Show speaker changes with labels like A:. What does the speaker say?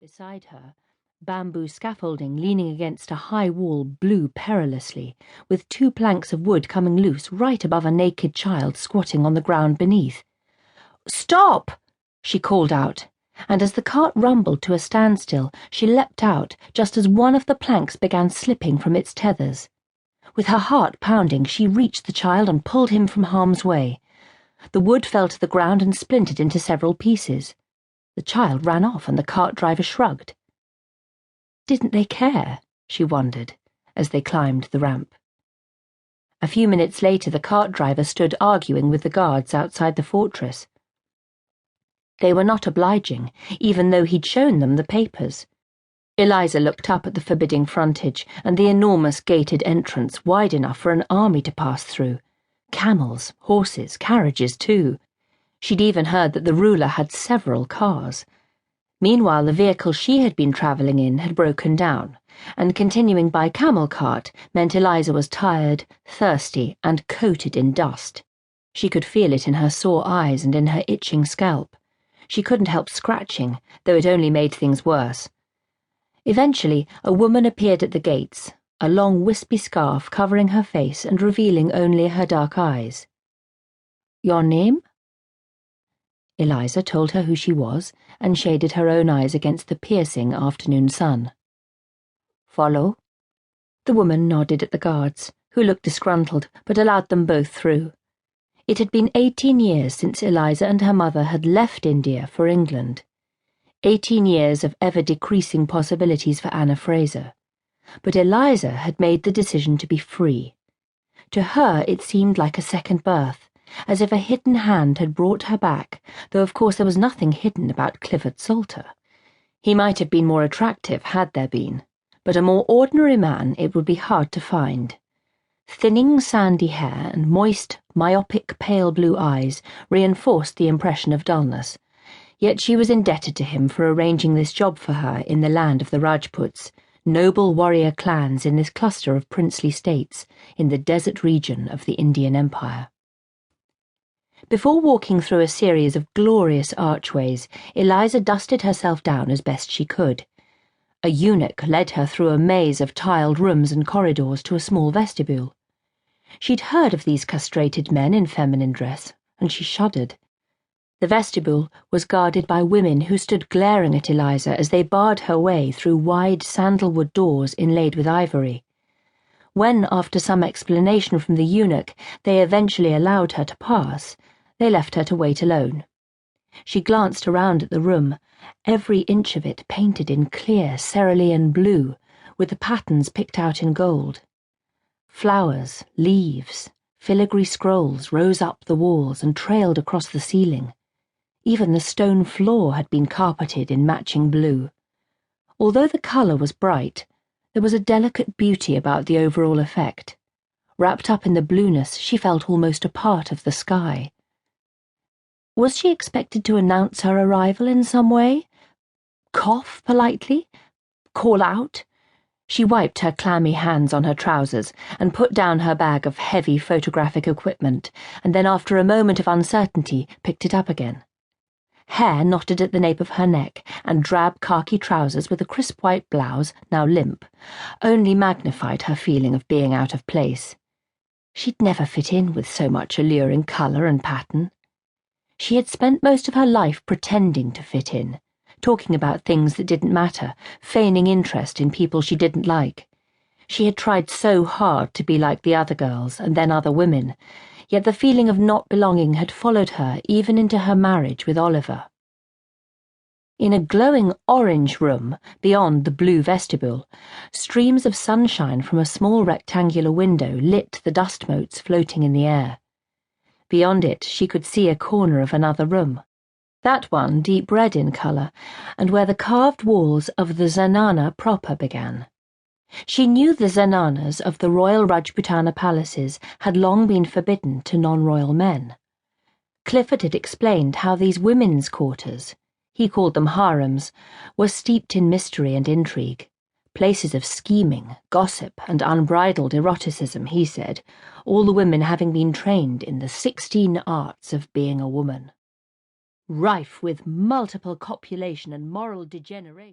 A: Beside her, bamboo scaffolding leaning against a high wall blew perilously, with 2 planks of wood coming loose right above a naked child squatting on the ground beneath. "Stop!" she called out, and as the cart rumbled to a standstill, she leapt out just as one of the planks began slipping from its tethers. With her heart pounding, she reached the child and pulled him from harm's way. The wood fell to the ground and splintered into several pieces. The child ran off and the cart driver shrugged. Didn't they care, she wondered, as they climbed the ramp. A few minutes later, the cart driver stood arguing with the guards outside the fortress. They were not obliging, even though he'd shown them the papers. Eliza looked up at the forbidding frontage and the enormous gated entrance wide enough for an army to pass through. Camels, horses, carriages too. She'd even heard that the ruler had several cars. Meanwhile, the vehicle she had been travelling in had broken down, and continuing by camel cart meant Eliza was tired, thirsty, and coated in dust. She could feel it in her sore eyes and in her itching scalp. She couldn't help scratching, though it only made things worse. Eventually, a woman appeared at the gates, a long wispy scarf covering her face and revealing only her dark eyes. "Your name?" Eliza told her who she was and shaded her own eyes against the piercing afternoon sun. "Follow?" The woman nodded at the guards, who looked disgruntled but allowed them both through. It had been 18 years since Eliza and her mother had left India for England. 18 years of ever-decreasing possibilities for Anna Fraser. But Eliza had made the decision to be free. To her it seemed like a second birth, as if a hidden hand had brought her back, though of course there was nothing hidden about Clifford Salter. He might have been more attractive had there been, but a more ordinary man it would be hard to find. Thinning sandy hair and moist, myopic pale blue eyes reinforced the impression of dullness, yet she was indebted to him for arranging this job for her in the land of the Rajputs, noble warrior clans in this cluster of princely states in the desert region of the Indian Empire. Before walking through a series of glorious archways, Eliza dusted herself down as best she could. A eunuch led her through a maze of tiled rooms and corridors to a small vestibule. She'd heard of these castrated men in feminine dress, and she shuddered. The vestibule was guarded by women who stood glaring at Eliza as they barred her way through wide sandalwood doors inlaid with ivory. When, after some explanation from the eunuch, they eventually allowed her to pass, they left her to wait alone. She glanced around at the room, every inch of it painted in clear cerulean blue, with the patterns picked out in gold. Flowers, leaves, filigree scrolls rose up the walls and trailed across the ceiling. Even the stone floor had been carpeted in matching blue. Although the colour was bright, there was a delicate beauty about the overall effect. Wrapped up in the blueness, she felt almost a part of the sky. Was she expected to announce her arrival in some way? Cough politely? Call out? She wiped her clammy hands on her trousers and put down her bag of heavy photographic equipment, and then after a moment of uncertainty picked it up again. Hair knotted at the nape of her neck, and drab khaki trousers with a crisp white blouse, now limp, only magnified her feeling of being out of place. She'd never fit in with so much alluring colour and pattern. She had spent most of her life pretending to fit in, talking about things that didn't matter, feigning interest in people she didn't like. She had tried so hard to be like the other girls and then other women, yet the feeling of not belonging had followed her even into her marriage with Oliver. In a glowing orange room, beyond the blue vestibule, streams of sunshine from a small rectangular window lit the dust motes floating in the air. Beyond it, she could see a corner of another room, that one deep red in colour, and where the carved walls of the zenana proper began. She knew the zenanas of the royal Rajputana palaces had long been forbidden to non-royal men. Clifford had explained how these women's quarters, he called them harems, were steeped in mystery and intrigue. Places of scheming, gossip, and unbridled eroticism, he said, all the women having been trained in the 16 arts of being a woman. Rife with multiple copulation and moral degeneration.